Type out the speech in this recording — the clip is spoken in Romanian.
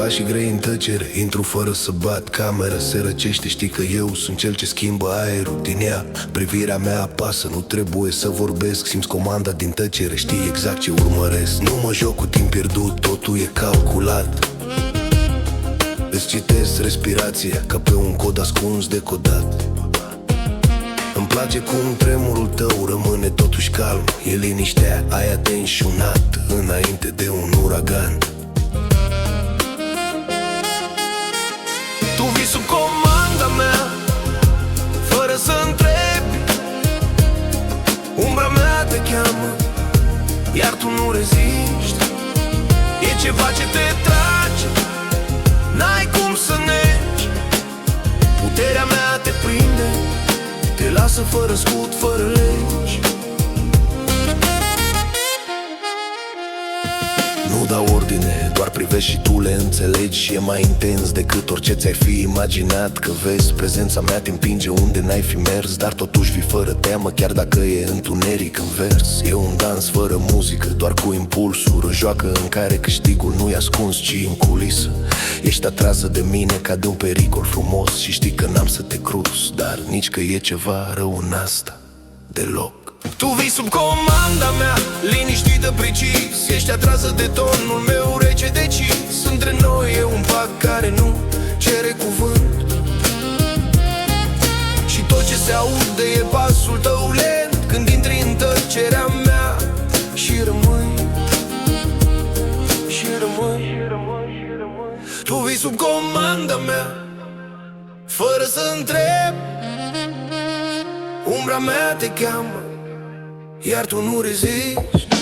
Pașii grei în tăcere, intru fără să bat. Camera se răcește, știi că eu sunt cel ce schimbă aerul din ea. Privirea mea apasă, nu trebuie să vorbesc. Simți comanda din tăcere, știi exact ce urmăresc. Nu mă joc cu timp pierdut, totul e calculat. Îți citesc respirația ca pe un cod ascuns decodat. Îmi place cum tremurul tău rămâne totuși calm. E liniștea aia tensionat înainte de un uragan. Tu vii sub comanda mea, fără să întrebi. Umbra mea te cheamă, iar tu nu reziști. E ceva ce te trage, n-ai cum să negi. Puterea mea te prinde, te lasă fără scut, fără legi. Nu dau ordine, doar privești și tu le înțelegi. Și e mai intens decât orice ți-ai fi imaginat. Că vezi, prezența mea te împinge unde n-ai fi mers. Dar totuși vii fără teamă, chiar dacă e întuneric în vers. E un dans fără muzică, doar cu impulsuri. O joacă în care câștigul nu-i ascuns, ci în culisă. Ești atrasă de mine ca de un pericol frumos. Și știi că n-am să te cruz, dar nici că e ceva rău în asta, deloc. Tu vii sub comanda mea, liniștită, precis. Ești atrasă de tonul meu rece decis. Între noi e un pact care nu cere cuvânt. Și tot ce se aude e pasul tău lent când intri în tăcerea mea. Și rămâi, și rămâi. Tu vii sub comanda mea, fără să întrebi. Umbra mea te cheamă, iar tu nu reziști.